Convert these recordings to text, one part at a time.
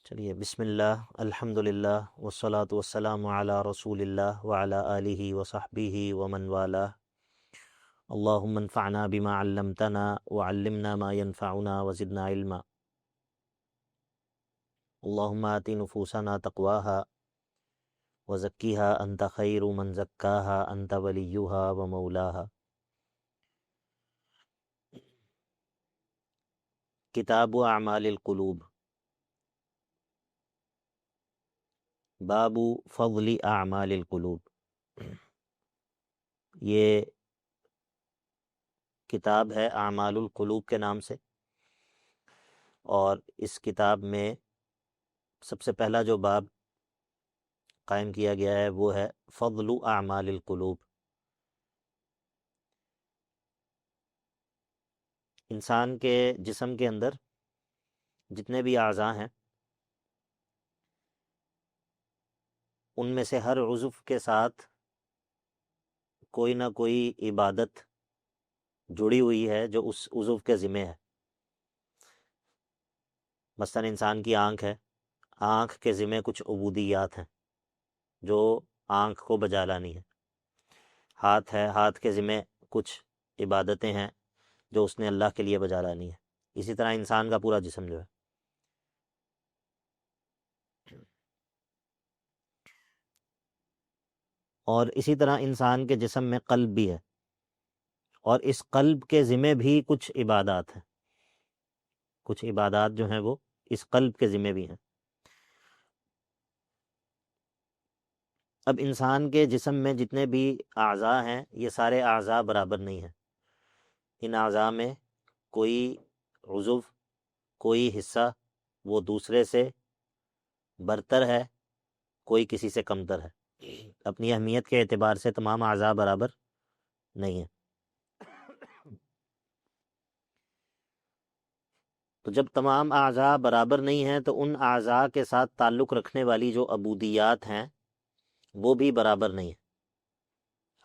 چلیے بسم اللہ الحمد للہ والصلاة والسلام علی رسول اللہ وعلی آلہ وصحبہ ومن والاه اللہم انفعنا بما علمتنا وعلمنا ما ينفعنا وزدنا علما اللہم آت نفوسنا تقواها وزکیها انت خیر من زکاها انت ولیها ومولاها۔ کتاب اعمال القلوب، باب فضل اعمال القلوب۔ یہ کتاب ہے اعمال القلوب کے نام سے، اور اس کتاب میں سب سے پہلا جو باب قائم کیا گیا ہے وہ ہے فضل اعمال القلوب۔ انسان کے جسم کے اندر جتنے بھی اعضاء ہیں ان میں سے ہر عضو کے ساتھ کوئی نہ کوئی عبادت جڑی ہوئی ہے جو اس عضو کے ذمہ ہے۔ مثلا انسان کی آنکھ ہے، آنکھ کے ذمہ کچھ عبودیات ہیں جو آنکھ کو بجا لانی ہے۔ ہاتھ ہے، ہاتھ کے ذمہ کچھ عبادتیں ہیں جو اس نے اللہ کے لیے بجا لانی ہے۔ اسی طرح انسان کا پورا جسم جو ہے۔ اور اسی طرح انسان کے جسم میں قلب بھی ہے، اور اس قلب کے ذمہ بھی کچھ عبادات ہیں، کچھ عبادات جو ہیں وہ اس قلب کے ذمہ بھی ہیں۔ اب انسان کے جسم میں جتنے بھی اعضاء ہیں یہ سارے اعضاء برابر نہیں ہیں۔ ان اعضاء میں کوئی عضو، کوئی حصہ وہ دوسرے سے برتر ہے، کوئی کسی سے کمتر ہے۔ اپنی اہمیت کے اعتبار سے تمام اعضاء برابر نہیں ہیں۔ تو جب تمام اعضاء برابر نہیں ہیں تو ان اعضاء کے ساتھ تعلق رکھنے والی جو عبودیات ہیں وہ بھی برابر نہیں ہیں۔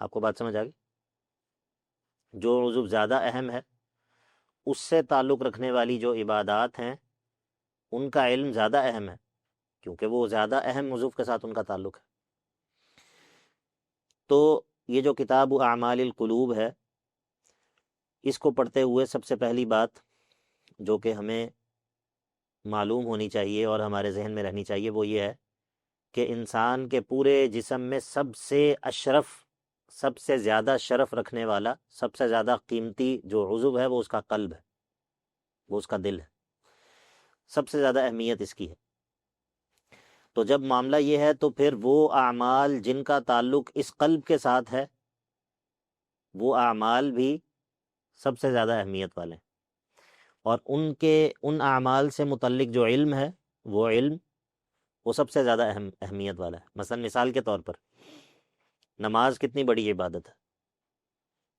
آپ کو بات سمجھ آ گئی؟ جو عضو زیادہ اہم ہے اس سے تعلق رکھنے والی جو عبادات ہیں ان کا علم زیادہ اہم ہے، کیونکہ وہ زیادہ اہم عضو کے ساتھ ان کا تعلق ہے۔ تو یہ جو کتاب اعمال القلوب ہے، اس کو پڑھتے ہوئے سب سے پہلی بات جو کہ ہمیں معلوم ہونی چاہیے اور ہمارے ذہن میں رہنی چاہیے وہ یہ ہے کہ انسان کے پورے جسم میں سب سے اشرف، سب سے زیادہ شرف رکھنے والا، سب سے زیادہ قیمتی جو عضو ہے وہ اس کا قلب ہے، وہ اس کا دل ہے۔ سب سے زیادہ اہمیت اس کی ہے۔ تو جب معاملہ یہ ہے تو پھر وہ اعمال جن کا تعلق اس قلب کے ساتھ ہے وہ اعمال بھی سب سے زیادہ اہمیت والے ہیں، اور ان اعمال سے متعلق جو علم ہے وہ علم وہ سب سے زیادہ اہمیت والا ہے۔ مثلا مثال کے طور پر نماز کتنی بڑی عبادت ہے،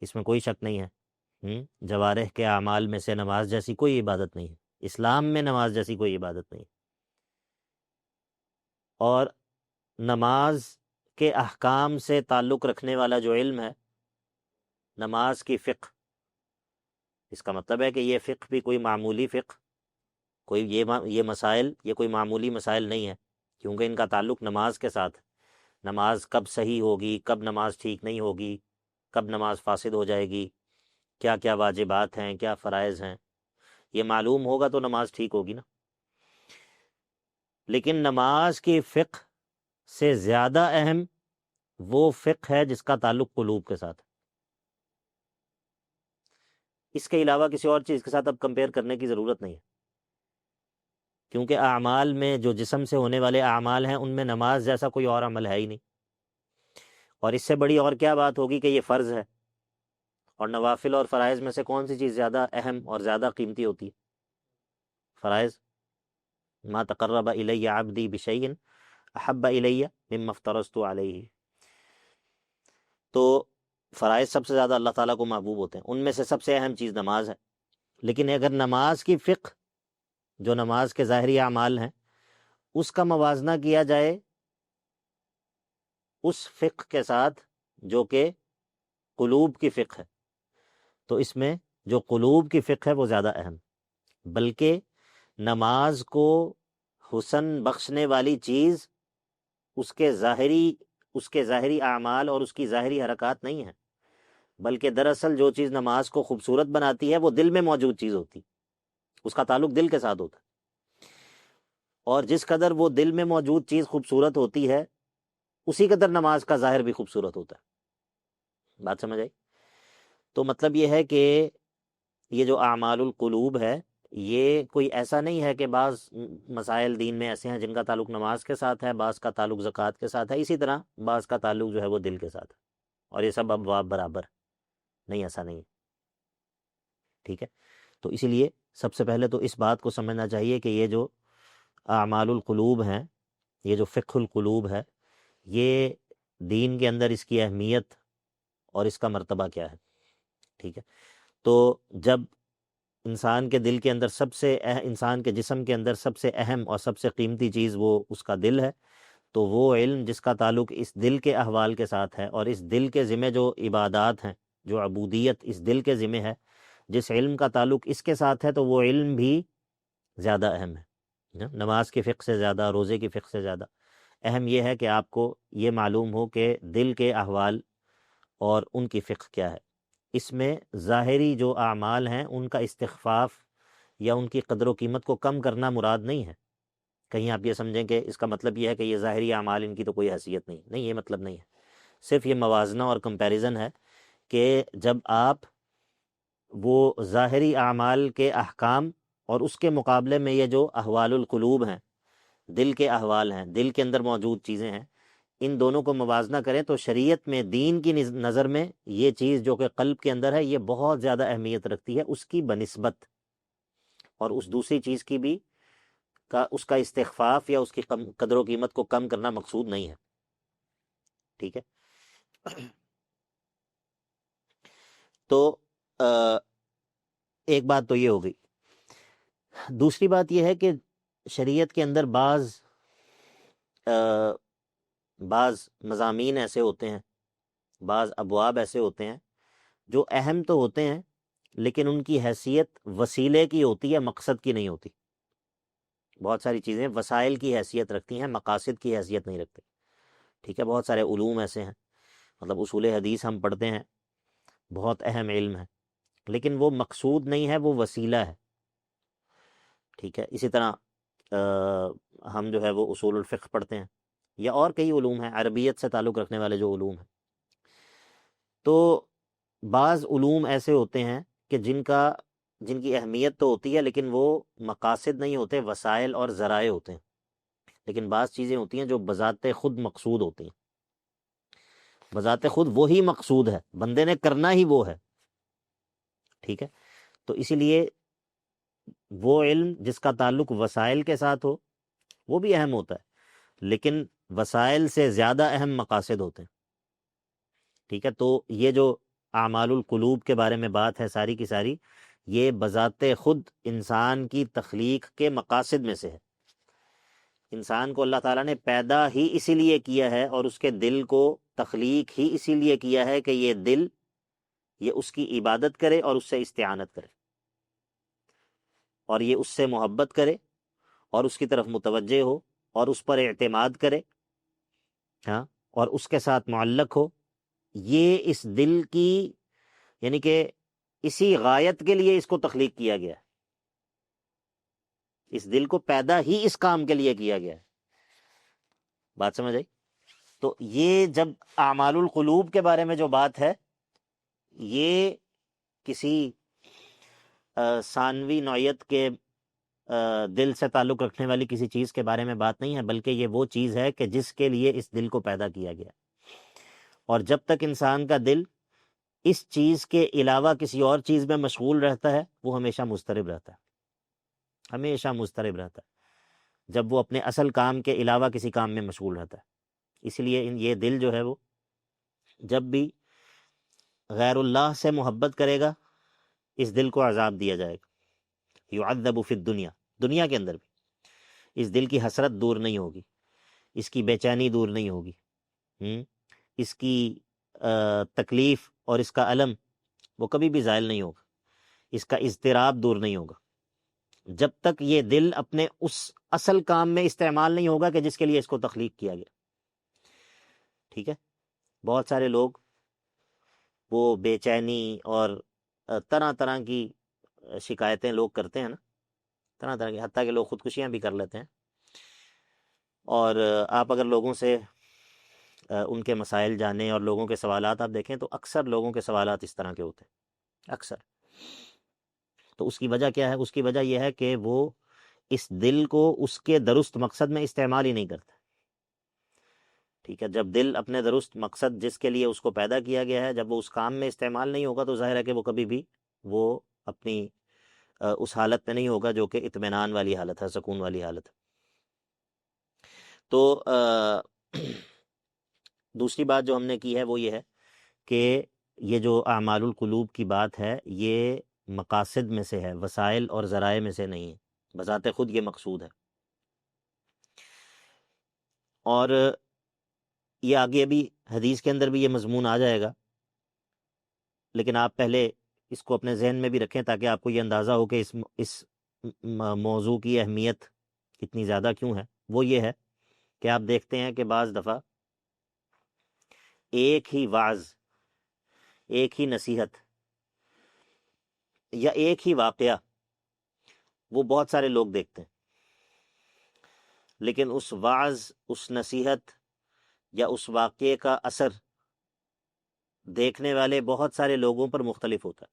اس میں کوئی شک نہیں ہے۔ جوارح کے اعمال میں سے نماز جیسی کوئی عبادت نہیں ہے، اسلام میں نماز جیسی کوئی عبادت نہیں ہے۔ اور نماز کے احکام سے تعلق رکھنے والا جو علم ہے، نماز کی فقہ، اس کا مطلب ہے کہ یہ فقہ بھی کوئی معمولی فقہ، کوئی یہ مسائل یہ کوئی معمولی مسائل نہیں ہے، کیونکہ ان کا تعلق نماز کے ساتھ ہے۔ نماز کب صحیح ہوگی، کب نماز ٹھیک نہیں ہوگی، کب نماز فاسد ہو جائے گی، کیا کیا واجبات ہیں، کیا فرائض ہیں، یہ معلوم ہوگا تو نماز ٹھیک ہوگی نا۔ لیکن نماز کی فقہ سے زیادہ اہم وہ فقہ ہے جس کا تعلق قلوب کے ساتھ ہے۔ اس کے علاوہ کسی اور چیز کے ساتھ اب کمپیئر کرنے کی ضرورت نہیں ہے، کیونکہ اعمال میں جو جسم سے ہونے والے اعمال ہیں ان میں نماز جیسا کوئی اور عمل ہے ہی نہیں۔ اور اس سے بڑی اور کیا بات ہوگی کہ یہ فرض ہے، اور نوافل اور فرائض میں سے کون سی چیز زیادہ اہم اور زیادہ قیمتی ہوتی ہے؟ فرائض۔ ما تقرب الی عبدی بشیء احب الی مما افترضت علیہ۔ تو فرائض سب سے زیادہ اللہ تعالیٰ کو محبوب ہوتے ہیں، ان میں سے سب سے اہم چیز نماز ہے۔ لیکن اگر نماز کی فقہ، جو نماز کے ظاہری اعمال ہیں، اس کا موازنہ کیا جائے اس فقہ کے ساتھ جو کہ قلوب کی فقہ ہے، تو اس میں جو قلوب کی فقہ ہے وہ زیادہ اہم، بلکہ نماز کو حسن بخشنے والی چیز اس کے ظاہری اعمال اور اس کی ظاہری حرکات نہیں ہیں، بلکہ دراصل جو چیز نماز کو خوبصورت بناتی ہے وہ دل میں موجود چیز ہوتی، اس کا تعلق دل کے ساتھ ہوتا ہے، اور جس قدر وہ دل میں موجود چیز خوبصورت ہوتی ہے اسی قدر نماز کا ظاہر بھی خوبصورت ہوتا ہے۔ بات سمجھ آئی؟ تو مطلب یہ ہے کہ یہ جو اعمال القلوب ہے یہ کوئی ایسا نہیں ہے کہ بعض مسائل دین میں ایسے ہیں جن کا تعلق نماز کے ساتھ ہے، بعض کا تعلق زکوٰۃ کے ساتھ ہے، اسی طرح بعض کا تعلق جو ہے وہ دل کے ساتھ ہے، اور یہ سب ابواب برابر نہیں، ایسا نہیں ہے، ٹھیک ہے؟ تو اسی لیے سب سے پہلے تو اس بات کو سمجھنا چاہیے کہ یہ جو اعمال القلوب ہیں، یہ جو فقہ القلوب ہے، یہ دین کے اندر اس کی اہمیت اور اس کا مرتبہ کیا ہے، ٹھیک ہے؟ تو جب انسان کے دل کے اندر انسان کے جسم کے اندر سب سے اہم اور سب سے قیمتی چیز وہ اس کا دل ہے، تو وہ علم جس کا تعلق اس دل کے احوال کے ساتھ ہے، اور اس دل کے ذمہ جو عبادات ہیں، جو عبودیت اس دل کے ذمہ ہے، جس علم کا تعلق اس کے ساتھ ہے، تو وہ علم بھی زیادہ اہم ہے، نماز کے فقہ سے زیادہ، روزے کی فقہ سے زیادہ اہم یہ ہے کہ آپ کو یہ معلوم ہو کہ دل کے احوال اور ان کی فقہ کیا ہے۔ اس میں ظاہری جو اعمال ہیں ان کا استخفاف یا ان کی قدر و قیمت کو کم کرنا مراد نہیں ہے، کہیں آپ یہ سمجھیں کہ اس کا مطلب یہ ہے کہ یہ ظاہری اعمال ان کی تو کوئی حیثیت نہیں، یہ مطلب نہیں ہے، صرف یہ موازنہ اور کمپیریزن ہے کہ جب آپ وہ ظاہری اعمال کے احکام اور اس کے مقابلے میں یہ جو احوال القلوب ہیں، دل کے احوال ہیں، دل کے اندر موجود چیزیں ہیں، ان دونوں کو موازنہ کریں تو شریعت میں دین کی نظر میں یہ چیز جو کہ قلب کے اندر ہے یہ بہت زیادہ اہمیت رکھتی ہے اس کی بنسبت، اور اس دوسری چیز کی بھی اس کا استخفاف یا اس کی قدر و قیمت کو کم کرنا مقصود نہیں ہے، ٹھیک ہے؟ تو ایک بات تو یہ ہو گئی۔ دوسری بات یہ ہے کہ شریعت کے اندر بعض مضامین ایسے ہوتے ہیں، بعض ابواب ایسے ہوتے ہیں جو اہم تو ہوتے ہیں لیکن ان کی حیثیت وسیلے کی ہوتی ہے، مقصد کی نہیں ہوتی۔ بہت ساری چیزیں وسائل کی حیثیت رکھتی ہیں، مقاصد کی حیثیت نہیں رکھتی، ٹھیک ہے؟ بہت سارے علوم ایسے ہیں، مطلب اصول حدیث ہم پڑھتے ہیں، بہت اہم علم ہے، لیکن وہ مقصود نہیں ہے، وہ وسیلہ ہے، ٹھیک ہے؟ اسی طرح ہم جو ہے وہ اصول الفقہ پڑھتے ہیں، یا اور کئی علوم ہیں عربیت سے تعلق رکھنے والے جو علوم ہیں، تو بعض علوم ایسے ہوتے ہیں کہ جن کی اہمیت تو ہوتی ہے لیکن وہ مقاصد نہیں ہوتے، وسائل اور ذرائع ہوتے ہیں، لیکن بعض چیزیں ہوتی ہیں جو بذات خود مقصود ہوتی ہیں، بذات خود وہی مقصود ہے، بندے نے کرنا ہی وہ ہے، ٹھیک ہے؟ تو اسی لیے وہ علم جس کا تعلق وسائل کے ساتھ ہو وہ بھی اہم ہوتا ہے، لیکن وسائل سے زیادہ اہم مقاصد ہوتے ہیں، ٹھیک ہے؟ تو یہ جو اعمال القلوب کے بارے میں بات ہے ساری کی ساری، یہ بذات خود انسان کی تخلیق کے مقاصد میں سے ہے۔ انسان کو اللہ تعالیٰ نے پیدا ہی اسی لیے کیا ہے، اور اس کے دل کو تخلیق ہی اسی لیے کیا ہے کہ یہ دل یہ اس کی عبادت کرے اور اس سے استعانت کرے، اور یہ اس سے محبت کرے اور اس کی طرف متوجہ ہو اور اس پر اعتماد کرے، ہاں، اور اس کے ساتھ معلق ہو۔ یہ اس دل کی یعنی کہ اسی غایت کے لیے اس کو تخلیق کیا گیا ہے، اس دل کو پیدا ہی اس کام کے لیے کیا گیا ہے۔ بات سمجھ آئی؟ تو یہ جب اعمال القلوب کے بارے میں جو بات ہے، یہ کسی ثانوی نوعیت کے دل سے تعلق رکھنے والی کسی چیز کے بارے میں بات نہیں ہے، بلکہ یہ وہ چیز ہے کہ جس کے لیے اس دل کو پیدا کیا گیا، اور جب تک انسان کا دل اس چیز کے علاوہ کسی اور چیز میں مشغول رہتا ہے وہ ہمیشہ مضطرب رہتا ہے، ہمیشہ مضطرب رہتا ہے جب وہ اپنے اصل کام کے علاوہ کسی کام میں مشغول رہتا ہے۔ اس لیے یہ دل جو ہے وہ جب بھی غیر اللہ سے محبت کرے گا اس دل کو عذاب دیا جائے گا، یعذب فی الدنیا، دنیا کے اندر بھی اس دل کی حسرت دور نہیں ہوگی، اس کی بے چینی دور نہیں ہوگی، اس کی تکلیف اور اس کا الم وہ کبھی بھی زائل نہیں ہوگا، اس کا اضطراب دور نہیں ہوگا، جب تک یہ دل اپنے اس اصل کام میں استعمال نہیں ہوگا کہ جس کے لیے اس کو تخلیق کیا گیا. ٹھیک ہے. بہت سارے لوگ وہ بے چینی اور طرح طرح کی شکایتیں لوگ کرتے ہیں نا، طرح طرح کی، حتیٰ کہ لوگ خودکشیاں بھی کر لیتے ہیں. اور آپ اگر لوگوں سے ان کے مسائل جانیں اور لوگوں کے سوالات آپ دیکھیں تو اکثر لوگوں کے سوالات اس طرح کے ہوتے ہیں، اکثر. تو اس کی وجہ کیا ہے؟ اس کی وجہ یہ ہے کہ وہ اس دل کو اس کے درست مقصد میں استعمال ہی نہیں کرتا. ٹھیک ہے. جب دل اپنے درست مقصد جس کے لیے اس کو پیدا کیا گیا ہے، جب وہ اس کام میں استعمال نہیں ہوگا تو ظاہر ہے کہ وہ کبھی بھی وہ اپنی اس حالت میں نہیں ہوگا جو کہ اطمینان والی حالت ہے، سکون والی حالت ہے. تو دوسری بات جو ہم نے کی ہے وہ یہ ہے کہ یہ جو اعمال القلوب کی بات ہے یہ مقاصد میں سے ہے، وسائل اور ذرائع میں سے نہیں ہے، بذات خود یہ مقصود ہے. اور یہ آگے بھی حدیث کے اندر بھی یہ مضمون آ جائے گا، لیکن آپ پہلے اس کو اپنے ذہن میں بھی رکھیں تاکہ آپ کو یہ اندازہ ہو کہ اس موضوع کی اہمیت اتنی زیادہ کیوں ہے. وہ یہ ہے کہ آپ دیکھتے ہیں کہ بعض دفعہ ایک ہی وعظ، ایک ہی نصیحت یا ایک ہی واقعہ وہ بہت سارے لوگ دیکھتے ہیں، لیکن اس وعظ، اس نصیحت یا اس واقعے کا اثر دیکھنے والے بہت سارے لوگوں پر مختلف ہوتا ہے.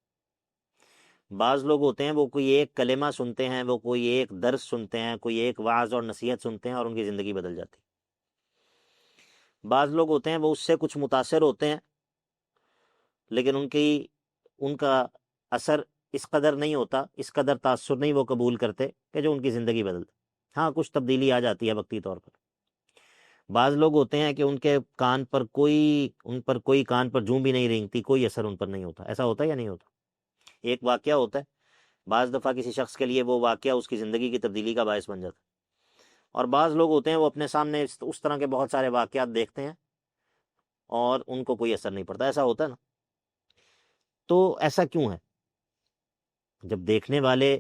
بعض لوگ ہوتے ہیں وہ کوئی ایک کلمہ سنتے ہیں، وہ کوئی ایک درس سنتے ہیں، کوئی ایک وعظ اور نصیحت سنتے ہیں اور ان کی زندگی بدل جاتی. بعض لوگ ہوتے ہیں وہ اس سے کچھ متاثر ہوتے ہیں لیکن ان کا اثر اس قدر نہیں ہوتا، اس قدر تاثر نہیں وہ قبول کرتے کہ جو ان کی زندگی بدلتے. ہاں کچھ تبدیلی آ جاتی ہے وقتی طور پر. بعض لوگ ہوتے ہیں کہ ان پر کوئی کان پر جوں بھی نہیں رینگتی، کوئی اثر ان پر نہیں ہوتا. ایسا ہوتا ہے یا نہیں ہوتا؟ ایک واقعہ ہوتا ہے، بعض دفعہ کسی شخص کے لیے وہ واقعہ اس کی زندگی کی تبدیلی کا باعث بن جاتا ہے. اور بعض لوگ ہوتے ہیں وہ اپنے سامنے اس طرح کے بہت سارے واقعات دیکھتے ہیں اور ان کو کوئی اثر نہیں پڑتا. ایسا ہوتا ہے نا. تو ایسا کیوں ہے؟ جب دیکھنے والے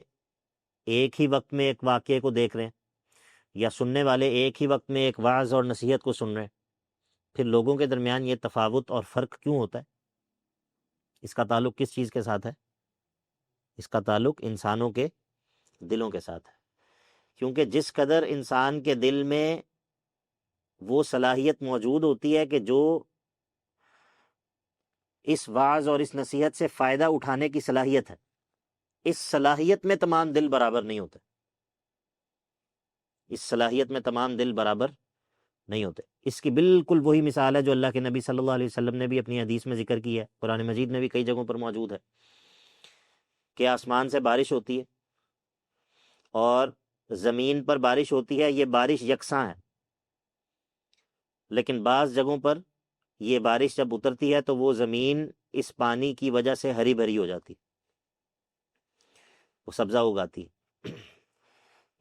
ایک ہی وقت میں ایک واقعے کو دیکھ رہے ہیں یا سننے والے ایک ہی وقت میں ایک وعظ اور نصیحت کو سن رہے ہیں، پھر لوگوں کے درمیان یہ تفاوت اور فرق کیوں ہوتا ہے؟ اس کا تعلق کس چیز کے ساتھ ہے؟ اس کا تعلق انسانوں کے دلوں کے ساتھ ہے. کیونکہ جس قدر انسان کے دل میں وہ صلاحیت موجود ہوتی ہے کہ جو اس وعظ اور اس نصیحت سے فائدہ اٹھانے کی صلاحیت ہے، اس صلاحیت میں تمام دل برابر نہیں ہوتے. اس صلاحیت میں تمام دل برابر نہیں ہوتے. اس کی بالکل وہی مثال ہے جو اللہ کے نبی صلی اللہ علیہ وسلم نے بھی اپنی حدیث میں ذکر کی ہے، قرآن مجید میں بھی کئی جگہوں پر موجود ہے کہ آسمان سے بارش ہوتی ہے اور زمین پر بارش ہوتی ہے. یہ بارش یکساں ہے، لیکن بعض جگہوں پر یہ بارش جب اترتی ہے تو وہ زمین اس پانی کی وجہ سے ہری بھری ہو جاتی، وہ سبزہ اگاتی.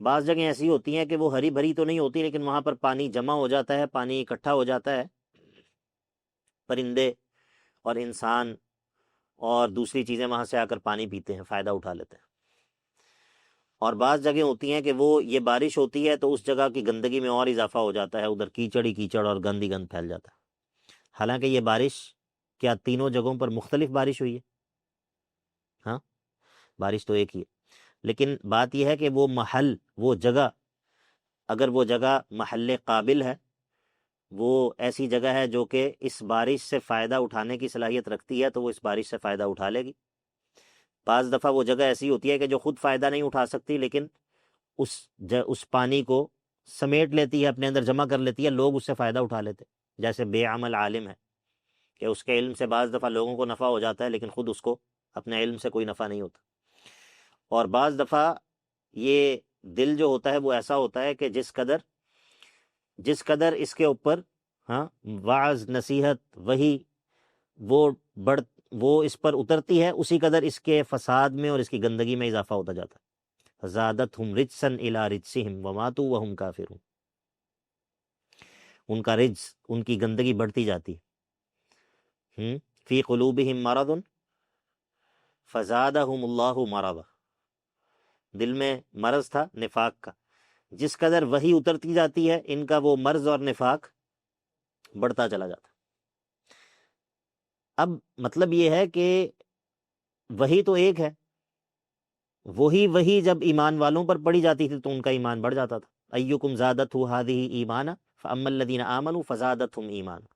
بعض جگہیں ایسی ہوتی ہیں کہ وہ ہری بھری تو نہیں ہوتی لیکن وہاں پر پانی جمع ہو جاتا ہے، پانی اکٹھا ہو جاتا ہے، پرندے اور انسان اور دوسری چیزیں وہاں سے آ کر پانی پیتے ہیں، فائدہ اٹھا لیتے ہیں. اور بعض جگہیں ہوتی ہیں کہ وہ یہ بارش ہوتی ہے تو اس جگہ کی گندگی میں اور اضافہ ہو جاتا ہے، ادھر کیچڑ ہی کیچڑ اور گند ہی گند پھیل جاتا ہے. حالانکہ یہ بارش کیا تینوں جگہوں پر مختلف بارش ہوئی ہے؟ ہاں بارش تو ایک ہی ہے، لیکن بات یہ ہے کہ وہ محل، وہ جگہ، اگر وہ جگہ محل قابل ہے، وہ ایسی جگہ ہے جو کہ اس بارش سے فائدہ اٹھانے کی صلاحیت رکھتی ہے تو وہ اس بارش سے فائدہ اٹھا لے گی. بعض دفعہ وہ جگہ ایسی ہوتی ہے کہ جو خود فائدہ نہیں اٹھا سکتی لیکن اس پانی کو سمیٹ لیتی ہے، اپنے اندر جمع کر لیتی ہے، لوگ اس سے فائدہ اٹھا لیتے. جیسے بے عمل عالم ہے کہ اس کے علم سے بعض دفعہ لوگوں کو نفع ہو جاتا ہے لیکن خود اس کو اپنے علم سے کوئی نفع نہیں ہوتا. اور بعض دفعہ یہ دل جو ہوتا ہے وہ ایسا ہوتا ہے کہ جس قدر اس کے اوپر وعظ، نصیحت، وہی وہ اس پر اترتی ہے، اسی قدر اس کے فساد میں اور اس کی گندگی میں اضافہ ہوتا جاتا ہے. زادتہم رجسا الی رجسہم وماتوا وہم کافرون. ان کا رجس، ان کی گندگی بڑھتی جاتی ہے. فی قلوبہم مرض فزادہم اللہ مرضا. دل میں مرض تھا نفاق کا، جس قدر وحی اترتی جاتی ہے ان کا وہ مرض اور نفاق بڑھتا چلا جاتا۔ اب مطلب یہ ہے کہ وحی تو ایک ہے، وہی جب ایمان والوں پر پڑی جاتی تھی تو ان کا ایمان بڑھ جاتا تھا۔ ایکم زادتہ ہذہ ایمانا فاما الذین آمنوا فزادتہم ایمانا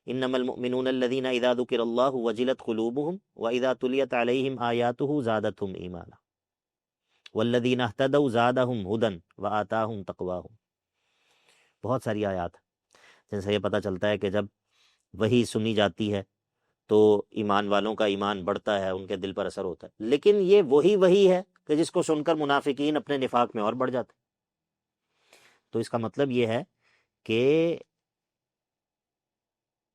انما المؤمنون الذین اذا ذکر اللہ وجلت قلوبہم واذا تلیت علیہم آیاتہ زادتہم ایمانا والذین اہتدوا زادہم ھدی وآتاہم تقواہم۔ بہت ساری آیات جن سے یہ پتہ چلتا ہے کہ جب وحی سنی جاتی ہے تو ایمان والوں کا ایمان بڑھتا ہے، ان کے دل پر اثر ہوتا ہے۔ لیکن یہ وہی ہے کہ جس کو سن کر منافقین اپنے نفاق میں اور بڑھ جاتے۔ تو اس کا مطلب یہ ہے کہ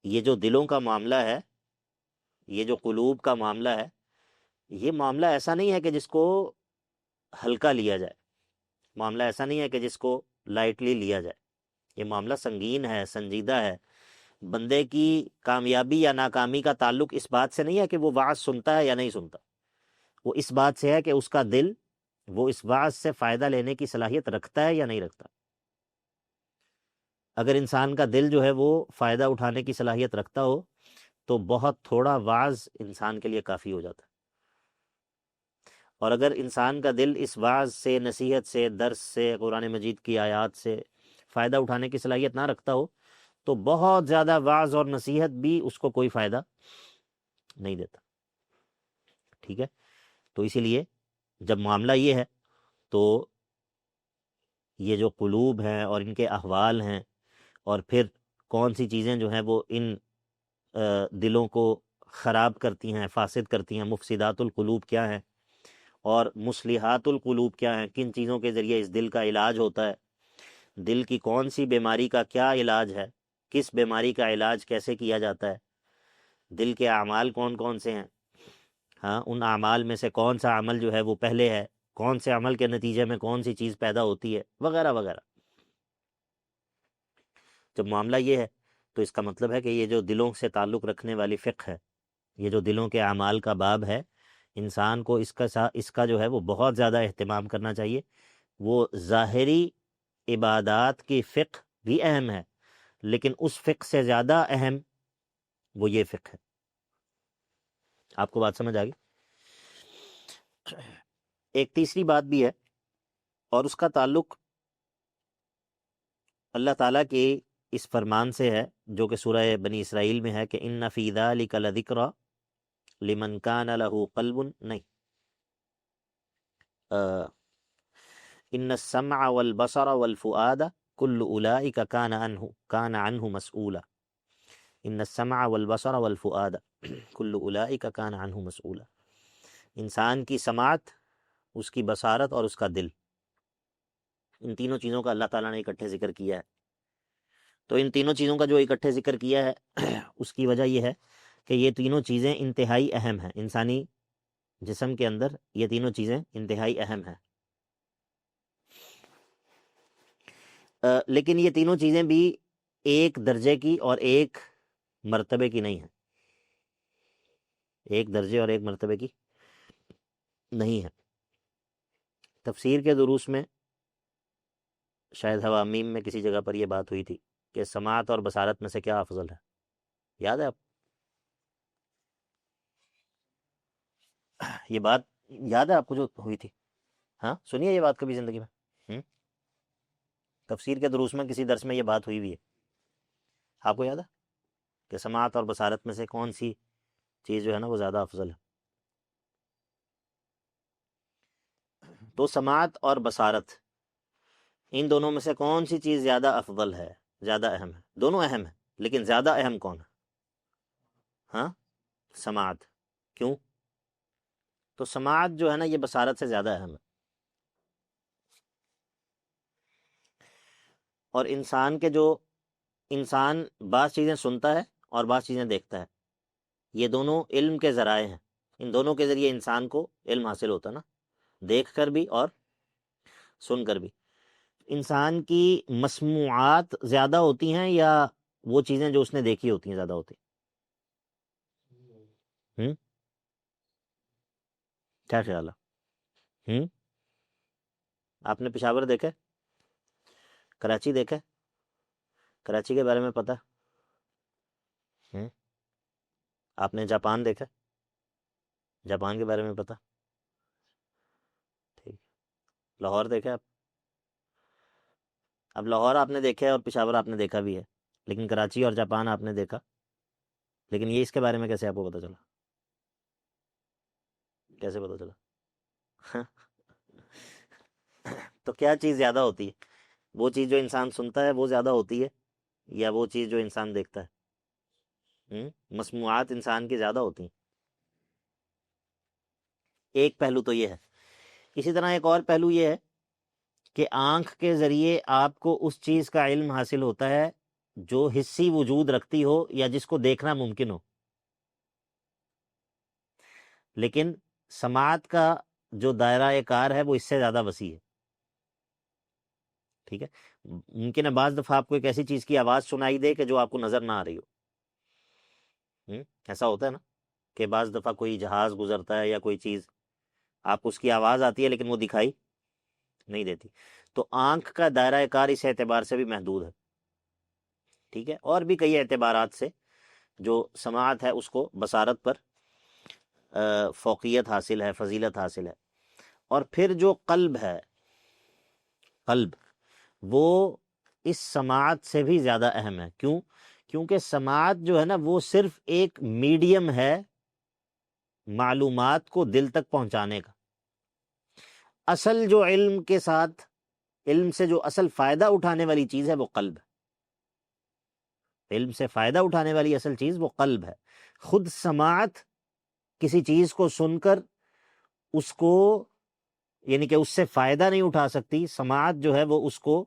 یہ جو دلوں کا معاملہ ہے، یہ جو قلوب کا معاملہ ہے، یہ معاملہ ایسا نہیں ہے کہ جس کو ہلکا لیا جائے، معاملہ ایسا نہیں ہے کہ جس کو لائٹلی لیا جائے۔ یہ معاملہ سنگین ہے، سنجیدہ ہے۔ بندے کی کامیابی یا ناکامی کا تعلق اس بات سے نہیں ہے کہ وہ وعظ سنتا ہے یا نہیں سنتا، وہ اس بات سے ہے کہ اس کا دل وہ اس وعظ سے فائدہ لینے کی صلاحیت رکھتا ہے یا نہیں رکھتا۔ اگر انسان کا دل جو ہے وہ فائدہ اٹھانے کی صلاحیت رکھتا ہو تو بہت تھوڑا وعظ انسان کے لیے کافی ہو جاتا ہے، اور اگر انسان کا دل اس وعظ سے، نصیحت سے، درس سے، قرآن مجید کی آیات سے فائدہ اٹھانے کی صلاحیت نہ رکھتا ہو تو بہت زیادہ وعظ اور نصیحت بھی اس کو کوئی فائدہ نہیں دیتا۔ ٹھیک ہے، تو اسی لیے جب معاملہ یہ ہے تو یہ جو قلوب ہیں اور ان کے احوال ہیں، اور پھر کون سی چیزیں جو ہیں وہ ان دلوں کو خراب کرتی ہیں، فاسد کرتی ہیں، مفسدات القلوب کیا ہیں اور مصلحات القلوب کیا ہیں، کن چیزوں کے ذریعے اس دل کا علاج ہوتا ہے، دل کی کون سی بیماری کا کیا علاج ہے، کس بیماری کا علاج کیسے کیا جاتا ہے، دل کے اعمال کون کون سے ہیں، ہاں ان اعمال میں سے کون سا عمل جو ہے وہ پہلے ہے، کون سے عمل کے نتیجے میں کون سی چیز پیدا ہوتی ہے، وغیرہ وغیرہ۔ جب معاملہ یہ ہے تو اس کا مطلب ہے کہ یہ جو دلوں سے تعلق رکھنے والی فقہ ہے، یہ جو دلوں کے اعمال کا باب ہے، انسان کو اس کا جو ہے وہ بہت زیادہ اہتمام کرنا چاہیے۔ وہ ظاہری عبادات کی فقہ بھی اہم ہے، لیکن اس فقہ سے زیادہ اہم وہ یہ فقہ ہے۔ آپ کو بات سمجھ آ گئی؟ ایک تیسری بات بھی ہے، اور اس کا تعلق اللہ تعالیٰ کے اس فرمان سے ہے جو کہ سورہ بنی اسرائیل میں ہے کہ ان فی ذلک لذکری لمن کان لہ قلب، نہیں، ان السمع والبصر والفؤاد کل اولئک کان عنہ مسئولا، ان السمع والبصر والفؤاد کل اولئک کان عنہ مسئولا۔ انسان کی سماعت، اس کی بصارت اور اس کا دل، ان تینوں چیزوں کا اللہ تعالیٰ نے اکٹھے ذکر کیا ہے۔ تو ان تینوں چیزوں کا جو اکٹھے ذکر کیا ہے اس کی وجہ یہ ہے کہ یہ تینوں چیزیں انتہائی اہم ہیں، انسانی جسم کے اندر یہ تینوں چیزیں انتہائی اہم ہیں۔ لیکن یہ تینوں چیزیں بھی ایک درجے کی اور ایک مرتبے کی نہیں ہیں، ایک درجے اور ایک مرتبے کی نہیں ہے۔ تفسیر کے دروس میں شاید حوامیم میں کسی جگہ پر یہ بات ہوئی تھی کہ سماعت اور بصارت میں سے کیا افضل ہے، یاد ہے آپ؟ یہ بات یاد ہے آپ کو جو ہوئی تھی؟ ہاں سنیے یہ بات کبھی زندگی میں؟ تفسیر کے دروس میں کسی درس میں یہ بات ہوئی بھی ہے، آپ کو یاد ہے کہ سماعت اور بصارت میں سے کون سی چیز جو ہے نا وہ زیادہ افضل ہے؟ تو سماعت اور بصارت، ان دونوں میں سے کون سی چیز زیادہ افضل ہے، زیادہ اہم ہے؟ دونوں اہم ہیں لیکن زیادہ اہم کون ہے؟ ہاں سماعت۔ کیوں؟ تو سماعت جو ہے نا یہ بصارت سے زیادہ اہم ہے، اور انسان بعض چیزیں سنتا ہے اور بعض چیزیں دیکھتا ہے، یہ دونوں علم کے ذرائع ہیں، ان دونوں کے ذریعے انسان کو علم حاصل ہوتا ہے نا، دیکھ کر بھی اور سن کر بھی۔ انسان کی مسموعات زیادہ ہوتی ہیں یا وہ چیزیں جو اس نے دیکھی ہوتی ہیں زیادہ ہوتی ہیں؟ کیا خیال ہے؟ آپ نے پشاور دیکھا؟ کراچی دیکھا؟ کراچی کے بارے میں پتہ؟ آپ نے جاپان دیکھا؟ جاپان کے بارے میں پتہ؟ ٹھیک. لاہور دیکھا آپ؟ اب لاہور آپ نے دیکھا ہے اور پشاور آپ نے دیکھا بھی ہے، لیکن کراچی اور جاپان آپ نے دیکھا، لیکن یہ اس کے بارے میں کیسے آپ کو پتہ چلا؟ کیسے پتہ چلا؟ تو کیا چیز زیادہ ہوتی ہے؟ وہ چیز جو انسان سنتا ہے وہ زیادہ ہوتی ہے، یا وہ چیز جو انسان دیکھتا ہے؟ مسموعات انسان کی زیادہ ہوتی ہیں. ایک پہلو تو یہ ہے. اسی طرح ایک اور پہلو یہ ہے کہ آنکھ کے ذریعے آپ کو اس چیز کا علم حاصل ہوتا ہے جو حسی وجود رکھتی ہو یا جس کو دیکھنا ممکن ہو، لیکن سماعت کا جو دائرہ کار ہے وہ اس سے زیادہ وسیع ہے. ٹھیک ہے، ممکن ہے بعض دفعہ آپ کو ایک ایسی چیز کی آواز سنائی دے کہ جو آپ کو نظر نہ آ رہی ہو. ایسا ہوتا ہے نا کہ بعض دفعہ کوئی جہاز گزرتا ہے یا کوئی چیز، آپ کو اس کی آواز آتی ہے لیکن وہ دکھائی نہیں دیتی. تو آنکھ کا دائرہ کار اس اعتبار سے بھی محدود ہے. ٹھیک ہے، اور بھی کئی اعتبارات سے جو سماعت ہے اس کو بصارت پر فوقیت حاصل ہے، فضیلت حاصل ہے. اور پھر جو قلب ہے، قلب وہ اس سماعت سے بھی زیادہ اہم ہے. کیوں؟ کیونکہ سماعت جو ہے نا وہ صرف ایک میڈیم ہے معلومات کو دل تک پہنچانے کا. اصل جو علم کے ساتھ، علم سے جو اصل فائدہ اٹھانے والی چیز ہے وہ قلب ہے. علم سے فائدہ اٹھانے والی اصل چیز وہ قلب ہے. خود سماعت کسی چیز کو سن کر اس کو، یعنی کہ اس سے فائدہ نہیں اٹھا سکتی. سماعت جو ہے وہ اس کو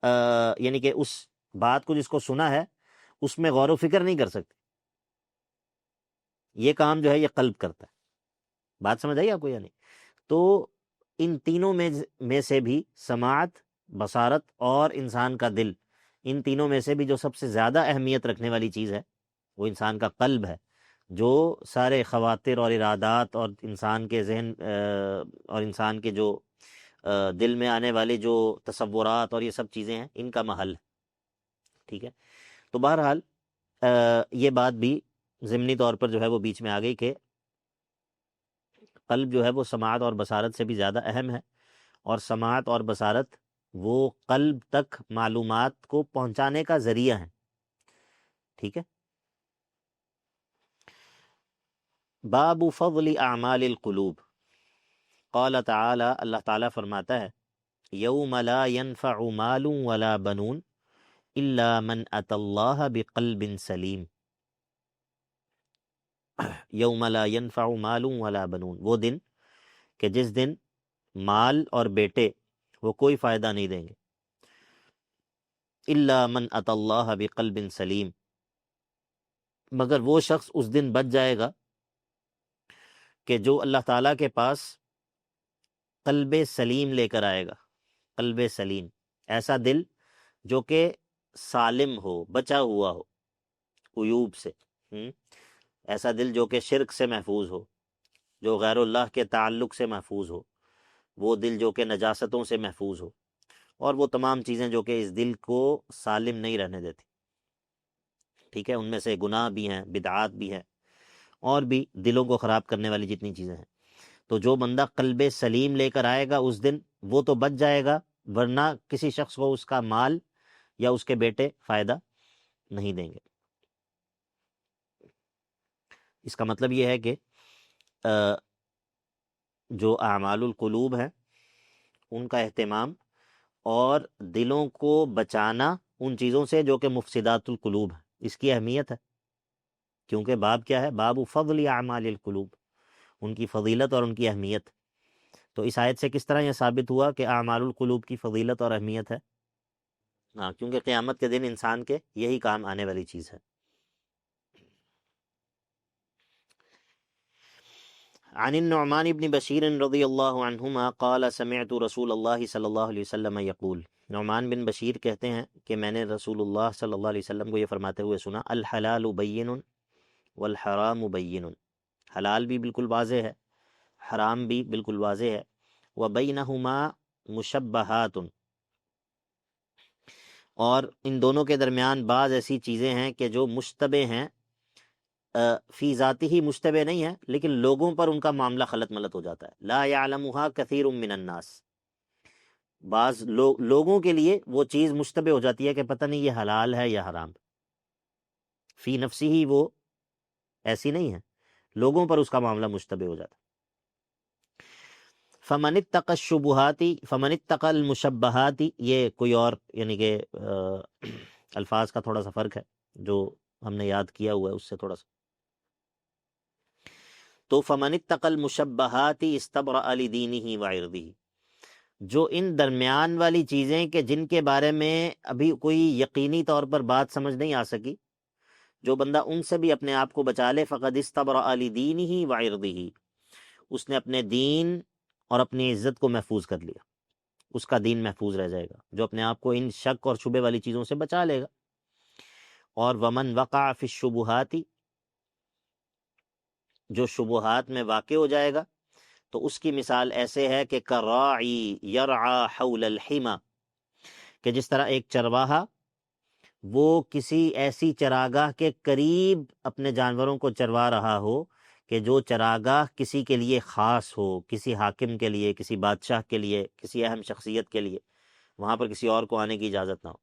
یعنی کہ اس بات کو جس کو سنا ہے اس میں غور و فکر نہیں کر سکتی. یہ کام جو ہے یہ قلب کرتا ہے. بات سمجھ آئی آپ کو یا نہیں؟ تو ان تینوں میں سے بھی سماعت، بصارت اور انسان کا دل، ان تینوں میں سے بھی جو سب سے زیادہ اہمیت رکھنے والی چیز ہے وہ انسان کا قلب ہے، جو سارے خواطر اور ارادات اور انسان کے ذہن اور انسان کے جو دل میں آنے والے جو تصورات اور یہ سب چیزیں ہیں ان کا محل ہے. ٹھیک ہے، تو بہرحال یہ بات بھی ضمنی طور پر جو ہے وہ بیچ میں آ گئی کہ قلب جو ہے وہ سماعت اور بصارت سے بھی زیادہ اہم ہے، اور سماعت اور بصارت وہ قلب تک معلومات کو پہنچانے کا ذریعہ ہے. ٹھیک ہے. باب فضل اعمال القلوب. قال تعالی، اللہ تعالیٰ فرماتا ہے، یوم لا ينفع مال ولا بنون الا من اتى اللہ بقلب سلیم. یوم لا ينفع مال ولا بنون، وہ دن کہ جس دن مال اور بیٹے وہ کوئی فائدہ نہیں دیں گے. الا من اتى اللہ بقلب سلیم، مگر وہ شخص اس دن بچ جائے گا کہ جو اللہ تعالیٰ کے پاس قلب سلیم لے کر آئے گا. قلب سلیم، ایسا دل جو کہ سالم ہو، بچا ہوا ہو عیوب سے. ایسا دل جو کہ شرک سے محفوظ ہو، جو غیر اللہ کے تعلق سے محفوظ ہو، وہ دل جو کہ نجاستوں سے محفوظ ہو، اور وہ تمام چیزیں جو کہ اس دل کو سالم نہیں رہنے دیتی. ٹھیک ہے، ان میں سے گناہ بھی ہیں، بدعات بھی ہیں، اور بھی دلوں کو خراب کرنے والی جتنی چیزیں ہیں. تو جو بندہ قلب سلیم لے کر آئے گا اس دن وہ تو بچ جائے گا، ورنہ کسی شخص کو اس کا مال یا اس کے بیٹے فائدہ نہیں دیں گے. اس کا مطلب یہ ہے کہ جو اعمال القلوب ہیں ان کا اہتمام اور دلوں کو بچانا ان چیزوں سے جو کہ مفسدات القلوب ہیں، اس کی اہمیت ہے. کیونکہ باب کیا ہے؟ باب فضل اعمال القلوب، ان کی فضیلت اور ان کی اہمیت. تو اس آیت سے کس طرح یہ ثابت ہوا کہ اعمال القلوب کی فضیلت اور اہمیت ہے؟ ہاں، کیونکہ قیامت کے دن انسان کے یہی کام آنے والی چیز ہے. عن النعمان بن بشیر رضی اللہ عنہما قال سمعت رسول اللہ صلی اللہ علیہ وسلم یقول. نعمان بن بشیر کہتے ہیں کہ میں نے رسول اللہ صلی اللہ علیہ وسلم کو یہ فرماتے ہوئے سنا، الحلال بین والحرام بین. حلال بھی بالکل واضح ہے، حرام بھی بالکل واضح ہے. وبینہما مشبہات، اور ان دونوں کے درمیان بعض ایسی چیزیں ہیں کہ جو مشتبہ ہیں، فی ذاتی ہی مشتبہ نہیں ہے، لیکن لوگوں پر ان کا معاملہ خلط ملط ہو جاتا ہے. لا یعلمها کثیر من الناس، بعض لوگوں کے لیے وہ چیز مشتبہ ہو جاتی ہے کہ پتہ نہیں یہ حلال ہے یا حرام. فی نفسی ہی وہ ایسی نہیں ہے، لوگوں پر اس کا معاملہ مشتبہ ہو جاتا ہے. فمن اتقى الشبہات فمن اتقى المشبہات، یہ کوئی اور یعنی کہ الفاظ کا تھوڑا سا فرق ہے جو ہم نے یاد کیا ہوا ہے اس سے تھوڑا سا. تو فمن اتقى المشبہات استبرأ لدینہ وعرضہ، جو ان درمیان والی چیزیں کہ جن کے بارے میں ابھی کوئی یقینی طور پر بات سمجھ نہیں آ سکی، جو بندہ ان سے بھی اپنے آپ کو بچا لے، فقد استبرأ لدینہ وعرضہ، اس نے اپنے دین اور اپنی عزت کو محفوظ کر لیا، اس کا دین محفوظ رہ جائے گا جو اپنے آپ کو ان شک اور شبے والی چیزوں سے بچا لے گا. اور ومن وقع فی الشبہات، جو شبہات میں واقع ہو جائے گا تو اس کی مثال ایسے ہے کہ کراعی یرعی حول الحمى، کہ جس طرح ایک چرواہا وہ کسی ایسی چراگاہ کے قریب اپنے جانوروں کو چروا رہا ہو کہ جو چراگاہ کسی کے لیے خاص ہو، کسی حاکم کے لیے، کسی بادشاہ کے لیے، کسی اہم شخصیت کے لیے، وہاں پر کسی اور کو آنے کی اجازت نہ ہو.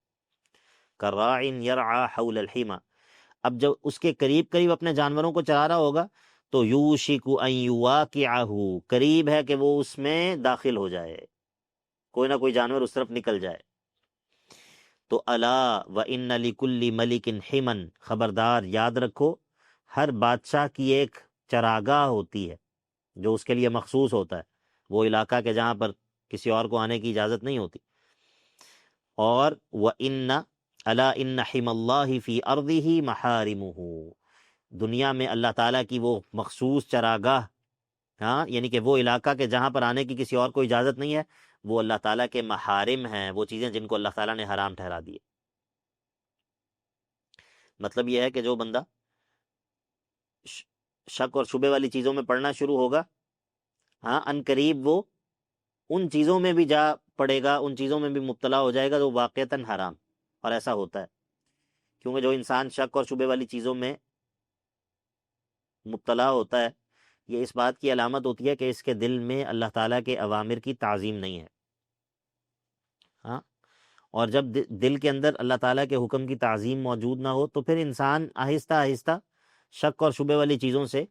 کراع یرعی حول الحمى، اب جب اس کے قریب قریب اپنے جانوروں کو چرا رہا ہوگا تو یوشک ان یواقعہ، قریب ہے کہ وہ اس میں داخل ہو جائے، کوئی نہ کوئی جانور اس طرف نکل جائے. تو الا وان لکل ملک حما، خبردار یاد رکھو ہر بادشاہ کی ایک چراگاہ ہوتی ہے جو اس کے لیے مخصوص ہوتا ہے، وہ علاقہ کہ جہاں پر کسی اور کو آنے کی اجازت نہیں ہوتی. اور وَإِنَّ أَلَا إِنَّ حِمَ اللَّهِ فِي أَرْضِهِ مَحَارِمُهُ، دنیا میں اللہ تعالیٰ کی وہ مخصوص چراگاہ، ہاں یعنی کہ وہ علاقہ کہ جہاں پر آنے کی کسی اور کو اجازت نہیں ہے، وہ اللہ تعالیٰ کے محارم ہیں، وہ چیزیں جن کو اللہ تعالیٰ نے حرام ٹھہرا دی. مطلب یہ ہے کہ جو بندہ شک اور شبے والی چیزوں میں پڑھنا شروع ہوگا، ہاں ان قریب وہ ان چیزوں میں بھی جا پڑے گا، ان چیزوں میں بھی مبتلا ہو جائے گا جو واقعتاً حرام. اور ایسا ہوتا ہے کیونکہ جو انسان شک اور شبے والی چیزوں میں مبتلا ہوتا ہے، یہ اس بات کی علامت ہوتی ہے کہ اس کے دل میں اللہ تعالیٰ کے اوامر کی تعظیم نہیں ہے. ہاں، اور جب دل کے اندر اللہ تعالیٰ کے حکم کی تعظیم موجود نہ ہو تو پھر انسان آہستہ آہستہ شک اور شبے والی چیزوں سے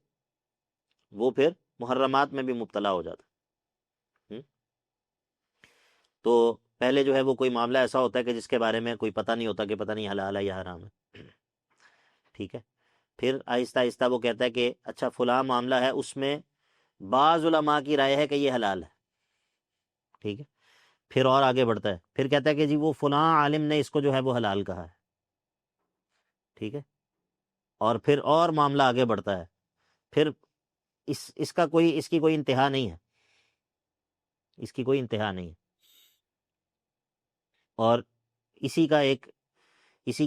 وہ پھر محرمات میں بھی مبتلا ہو جاتا. تو پہلے جو ہے وہ کوئی معاملہ ایسا ہوتا ہے کہ جس کے بارے میں کوئی پتہ نہیں ہوتا کہ پتہ نہیں حلال ہے یا حرام ہے، ٹھیک ہے. پھر آہستہ آہستہ وہ کہتا ہے کہ اچھا فلاں معاملہ ہے، اس میں بعض علماء کی رائے ہے کہ یہ حلال ہے، ٹھیک ہے. پھر اور آگے بڑھتا ہے، پھر کہتا ہے کہ جی وہ فلاں عالم نے اس کو جو ہے وہ حلال کہا ہے، ٹھیک ہے. اور پھر اور معاملہ آگے بڑھتا ہے، پھر اس کی کوئی انتہا نہیں ہے، اس کی کوئی انتہا نہیں ہے. اور اسی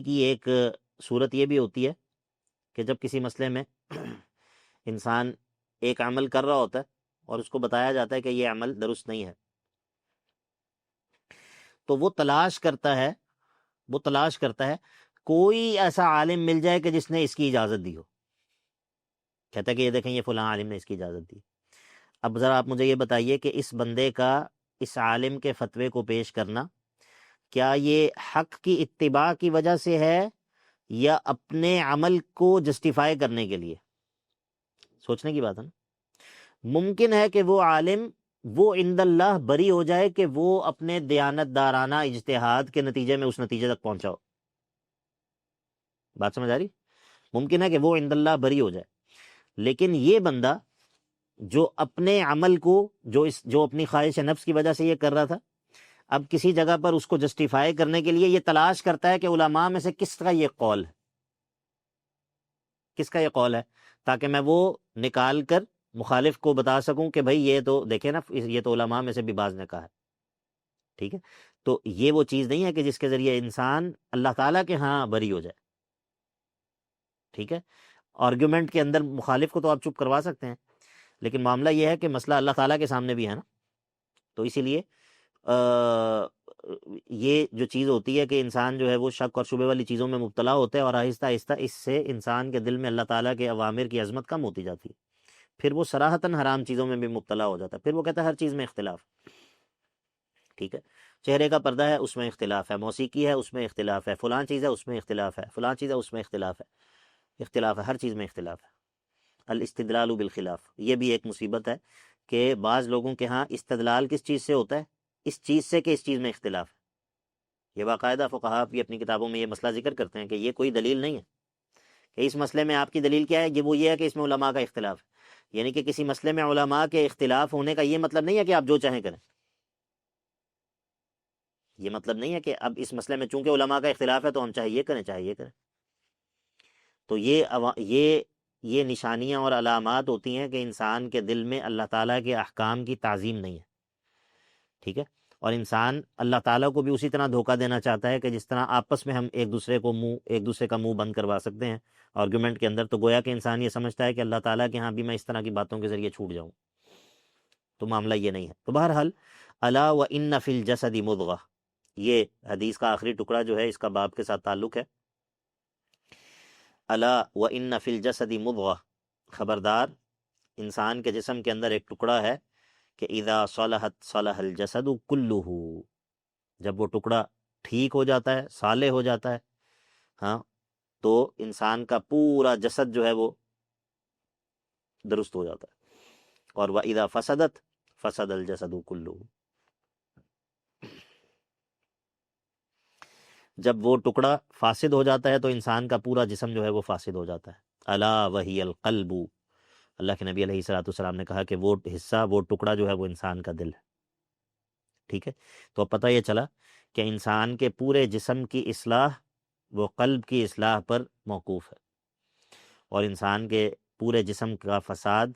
کی ایک صورت یہ بھی ہوتی ہے کہ جب کسی مسئلے میں انسان ایک عمل کر رہا ہوتا ہے اور اس کو بتایا جاتا ہے کہ یہ عمل درست نہیں ہے، تو وہ تلاش کرتا ہے کوئی ایسا عالم مل جائے کہ جس نے اس کی اجازت دی ہو. کہتا ہے کہ یہ دیکھیں یہ فلاں عالم نے اس کی اجازت دی. اب ذرا آپ مجھے یہ بتائیے کہ اس بندے کا اس عالم کے فتوے کو پیش کرنا کیا یہ حق کی اتباع کی وجہ سے ہے یا اپنے عمل کو جسٹیفائی کرنے کے لیے؟ سوچنے کی بات ہے نا. ممکن ہے کہ وہ عالم وہ عند اللہ بری ہو جائے کہ وہ اپنے دیانت دارانہ اجتہاد کے نتیجے میں اس نتیجے تک پہنچا ہو. بات سمجھ آ رہی؟ ممکن ہے کہ وہ عند اللہ بری ہو جائے، لیکن یہ بندہ جو اپنے عمل کو جو اپنی خواہش نفس کی وجہ سے یہ کر رہا تھا، اب کسی جگہ پر اس کو جسٹیفائی کرنے کے لیے یہ تلاش کرتا ہے کہ علماء میں سے کس کا یہ قول ہے تاکہ میں وہ نکال کر مخالف کو بتا سکوں کہ بھائی یہ تو دیکھیں نا، یہ تو علماء میں سے بھی بعض نے کہا ہے، ٹھیک ہے. تو یہ وہ چیز نہیں ہے کہ جس کے ذریعے انسان اللہ تعالیٰ کے ہاں بری ہو جائے، ٹھیک ہے. آرگیومنٹ کے اندر مخالف کو تو آپ چپ کروا سکتے ہیں، لیکن معاملہ یہ ہے کہ مسئلہ اللہ تعالیٰ کے سامنے بھی ہے نا. تو اسی لیے یہ جو چیز ہوتی ہے کہ انسان جو ہے وہ شک اور شبے والی چیزوں میں مبتلا ہوتا ہے، اور آہستہ آہستہ اس سے انسان کے دل میں اللہ تعالیٰ کے اوامر کی عظمت کم ہوتی جاتی ہے، پھر وہ صراحتاً حرام چیزوں میں بھی مبتلا ہو جاتا ہے، پھر وہ کہتا ہے ہر چیز میں اختلاف، ٹھیک ہے، چہرے کا پردہ ہے اس میں اختلاف ہے، موسیقی ہے اس میں اختلاف ہے، فلاں چیز ہے اس میں اختلاف ہے، فلاں چیز ہے اس میں اختلاف ہے، اختلاف ہے، ہر چیز میں اختلاف ہے۔ الاستدلال بالخلاف، یہ بھی ایک مصیبت ہے کہ بعض لوگوں کے ہاں استدلال کس چیز سے ہوتا ہے؟ اس چیز سے کہ اس چیز میں اختلاف ہے۔ یہ باقاعدہ فقہاء بھی اپنی کتابوں میں یہ مسئلہ ذکر کرتے ہیں کہ یہ کوئی دلیل نہیں ہے کہ اس مسئلے میں آپ کی دلیل کیا ہے، وہ یہ ہے کہ اس میں علماء کا اختلاف ہے، یعنی کہ کسی مسئلے میں علماء کے اختلاف ہونے کا یہ مطلب نہیں ہے کہ آپ جو چاہیں کریں، یہ مطلب نہیں ہے کہ اب اس مسئلے میں چونکہ علماء کا اختلاف ہے تو ہم چاہے یہ کریں چاہے یہ کریں۔ تو یہ نشانیاں اور علامات ہوتی ہیں کہ انسان کے دل میں اللہ تعالیٰ کے احکام کی تعظیم نہیں ہے، ٹھیک ہے، اور انسان اللہ تعالیٰ کو بھی اسی طرح دھوکہ دینا چاہتا ہے کہ جس طرح آپس میں ہم ایک دوسرے کا منہ بند کروا سکتے ہیں آرگومنٹ کے اندر، تو گویا کہ انسان یہ سمجھتا ہے کہ اللہ تعالیٰ کے ہاں بھی میں اس طرح کی باتوں کے ذریعے چھوٹ جاؤں، تو معاملہ یہ نہیں ہے۔ تو بہرحال الا وان فی الجسد مضغہ، یہ حدیث کا آخری ٹکڑا جو ہے اس کا باب کے ساتھ تعلق ہے۔ الا وان فی الجسد مضغہ، خبردار انسان کے جسم کے اندر ایک ٹکڑا ہے کہ اذا صلحت صلح الجسد کلہ، جب وہ ٹکڑا ٹھیک ہو جاتا ہے، صالح ہو جاتا ہے، ہاں، تو انسان کا پورا جسد جو ہے وہ درست ہو جاتا ہے، اور وَإِذَا فَسَدَتْ فَسَدَ الْجَسَدُ كُلُّهُ، جب وہ ٹکڑا فاسد ہو جاتا ہے تو انسان کا پورا جسم جو ہے وہ فاسد ہو جاتا ہے۔ الا وہی القلب، اللہ کے نبی علیہ الصلوۃ والسلام نے کہا کہ وہ حصہ، وہ ٹکڑا جو ہے وہ انسان کا دل ہے، ٹھیک ہے۔ تو اب پتہ یہ چلا کہ انسان کے پورے جسم کی اصلاح وہ قلب کی اصلاح پر موقوف ہے، اور انسان کے پورے جسم کا فساد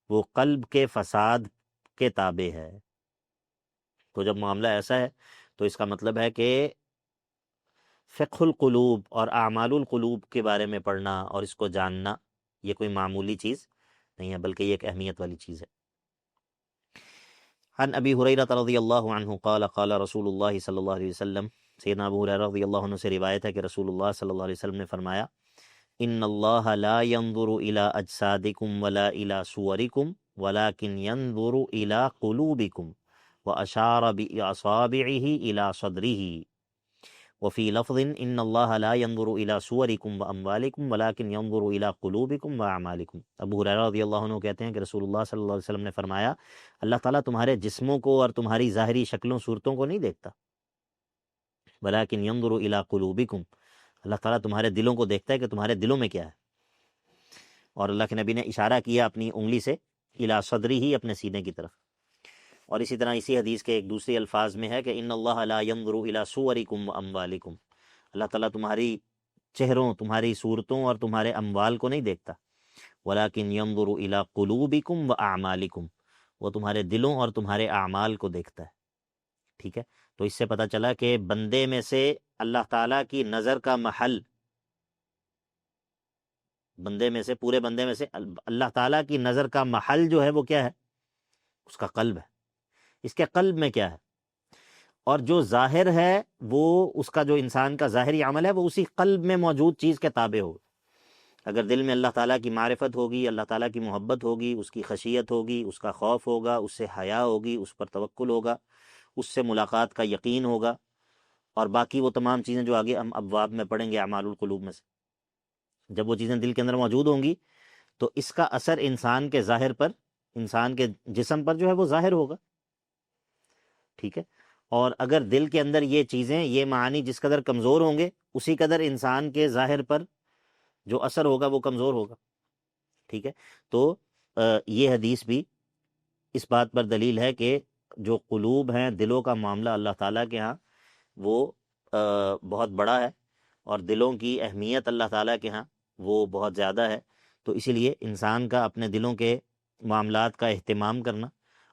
وہ قلب کے فساد کے تابع ہے۔ تو جب معاملہ ایسا ہے تو اس کا مطلب ہے کہ فقہ القلوب اور اعمال القلوب کے بارے میں پڑھنا اور اس کو جاننا یہ کوئی معمولی چیز نہیں ہے، بلکہ یہ ایک اہمیت والی چیز ہے۔ عن ابی ہریرہ رضی اللہ عنہ قال قال رسول اللہ صلی اللہ علیہ وسلم، سیدنا ابو ہریرہ رضی اللہ عنہ سے روایت ہے کہ رسول اللہ صلی اللہ علیہ وسلم نے فرمایا، ان اللہ لا ينظر الى اجسادکم ولا الى صورکم ولكن ينظر الى قلوبکم واشار باصابعه الى صدره، وفی لفظ ان اللہ لا ينظر الى صورکم واموالکم ولكن ينظر الى قلوبکم واعمالکم۔ ابو ہریرہ رضی اللہ عنہ کہتے ہیں کہ رسول اللہ صلی اللہ علیہ وسلم نے فرمایا، اللہ تعالیٰ تمہارے جسموں کو اور تمہاری ظاہری شکلوں صورتوں کو نہیں دیکھتا، ولكن ينظر الى قلوبکم، اللہ تعالیٰ تمہارے دلوں کو دیکھتا ہے کہ تمہارے دلوں میں کیا ہے۔ اور اللہ کے نبی نے اشارہ کیا اپنی انگلی سے الی صدری ہی، اپنے سینے کی طرف۔ اور اسی طرح اسی حدیث کے ایک دوسری الفاظ میں ہے کہ ان اللہ لا ينظر الی صورکم واموالکم، اللہ تعالیٰ تمہاری چہروں، تمہاری صورتوں اور تمہارے اموال کو نہیں دیکھتا، ولکن ينظر الی قلوبکم واعمالکم، وہ تمہارے دلوں اور تمہارے اعمال کو دیکھتا ہے، ٹھیک ہے۔ تو اس سے پتہ چلا کہ بندے میں سے اللہ تعالیٰ کی نظر کا محل، بندے میں سے، پورے بندے میں سے اللہ تعالیٰ کی نظر کا محل جو ہے وہ کیا ہے؟ اس کا قلب ہے، اس کے قلب میں کیا ہے، اور جو ظاہر ہے وہ اس کا جو انسان کا ظاہری عمل ہے وہ اسی قلب میں موجود چیز کے تابع ہوگا۔ اگر دل میں اللہ تعالیٰ کی معرفت ہوگی، اللہ تعالیٰ کی محبت ہوگی، اس کی خشیت ہوگی، اس کا خوف ہوگا، اس سے حیا ہوگی، اس پر توکل ہوگا، اس سے ملاقات کا یقین ہوگا، اور باقی وہ تمام چیزیں جو آگے ہم ابواب میں پڑھیں گے اعمال القلوب میں سے، جب وہ چیزیں دل کے اندر موجود ہوں گی تو اس کا اثر انسان کے ظاہر پر، انسان کے جسم پر جو ہے وہ ظاہر ہوگا، ٹھیک ہے۔ اور اگر دل کے اندر یہ چیزیں، یہ معانی جس قدر کمزور ہوں گے اسی قدر انسان کے ظاہر پر جو اثر ہوگا وہ کمزور ہوگا، ٹھیک ہے۔ تو یہ حدیث بھی اس بات پر دلیل ہے کہ جو قلوب ہیں، دلوں کا معاملہ اللہ تعالیٰ کے ہاں وہ بہت بڑا ہے، اور دلوں کی اہمیت اللہ تعالیٰ کے ہاں وہ بہت زیادہ ہے۔ تو اسی لیے انسان کا اپنے دلوں کے معاملات کا اہتمام کرنا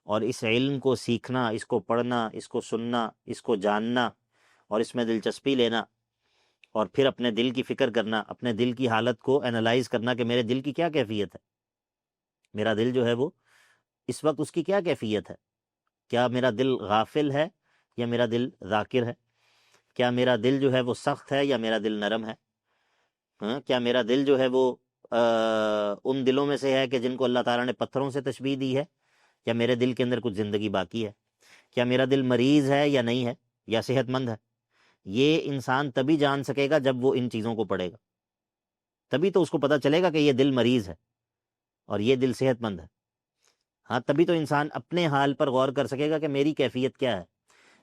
اور اس علم کو سیکھنا، اس کو پڑھنا، اس کو سننا، اس کو جاننا اور اس میں دلچسپی لینا، اور پھر اپنے دل کی فکر کرنا، اپنے دل کی حالت کو اینالائز کرنا کہ میرے دل کی کیا کیفیت ہے، میرا دل جو ہے وہ اس وقت اس کی کیا کیفیت ہے، کیا میرا دل غافل ہے یا میرا دل ذاکر ہے؟ کیا میرا دل جو ہے وہ سخت ہے یا میرا دل نرم ہے؟ کیا میرا دل جو ہے وہ ان دلوں میں سے ہے کہ جن کو اللہ تعالیٰ نے پتھروں سے تشبیہ دی ہے، یا میرے دل کے اندر کچھ زندگی باقی ہے؟ کیا میرا دل مریض ہے یا نہیں ہے، یا صحت مند ہے؟ یہ انسان تبھی جان سکے گا جب وہ ان چیزوں کو پڑھے گا، تبھی تو اس کو پتہ چلے گا کہ یہ دل مریض ہے اور یہ دل صحت مند ہے۔ ہاں، تبھی تو انسان اپنے حال پر غور کر سکے گا کہ میری کیفیت کیا ہے،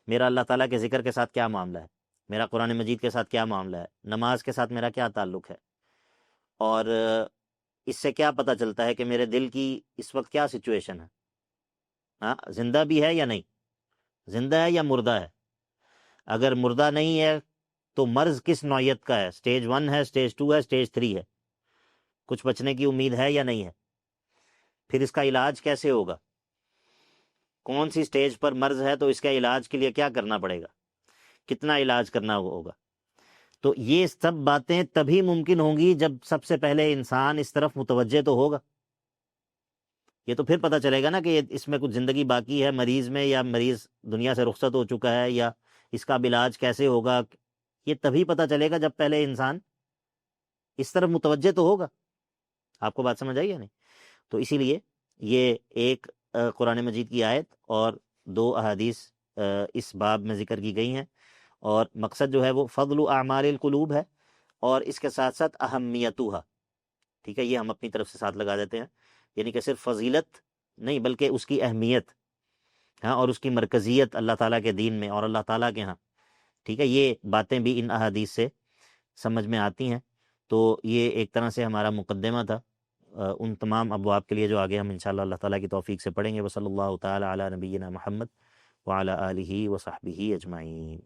میرا اللہ تعالیٰ کے ذکر کے ساتھ کیا معاملہ ہے، میرا قرآن مجید کے ساتھ کیا معاملہ ہے، نماز کے ساتھ میرا کیا تعلق ہے، اور اس سے کیا پتہ چلتا ہے کہ میرے دل کی اس وقت کیا سچویشن ہے، ہاں زندہ بھی ہے یا نہیں، زندہ ہے یا مردہ ہے۔ اگر مردہ نہیں ہے تو مرض کس نوعیت کا ہے، سٹیج 1 ہے، سٹیج 2 ہے، سٹیج 3 ہے، کچھ بچنے کی امید ہے یا نہیں ہے؟ پھر اس کا علاج کیسے ہوگا؟ کون سی سٹیج پر مرض ہے تو اس کے علاج کے لیے کیا کرنا پڑے گا، کتنا علاج کرنا ہوگا؟ تو یہ سب باتیں تبھی ممکن ہوں گی جب سب سے پہلے انسان اس طرف متوجہ تو ہوگا۔ یہ تو پھر پتہ چلے گا نا کہ اس میں کچھ زندگی باقی ہے مریض میں، یا مریض دنیا سے رخصت ہو چکا ہے، یا اس کا علاج کیسے ہوگا۔ یہ تبھی پتہ چلے گا جب پہلے انسان اس طرف متوجہ تو ہوگا۔ آپ کو بات سمجھ آئی یا نہیں؟ تو اسی لیے یہ ایک قرآن مجید کی آیت اور 2 احادیث اس باب میں ذکر کی گئی ہیں، اور مقصد جو ہے وہ فضل اعمال القلوب ہے، اور اس کے ساتھ ساتھ اہمیتها، ٹھیک ہے، یہ ہم اپنی طرف سے ساتھ لگا دیتے ہیں، یعنی کہ صرف فضیلت نہیں بلکہ اس کی اہمیت، ہاں، اور اس کی مرکزیت اللہ تعالیٰ کے دین میں اور اللہ تعالیٰ کے ہاں، ٹھیک ہے، یہ باتیں بھی ان احادیث سے سمجھ میں آتی ہیں۔ تو یہ ایک طرح سے ہمارا مقدمہ تھا ان تمام ابواب کے لیے جو آگے ہم انشاءاللہ اللہ تعالیٰ کی توفیق سے پڑھیں گے۔ وصلی اللہ تعالیٰ علی نبینا محمد وعلی آلہ وصحبہ اجمعین۔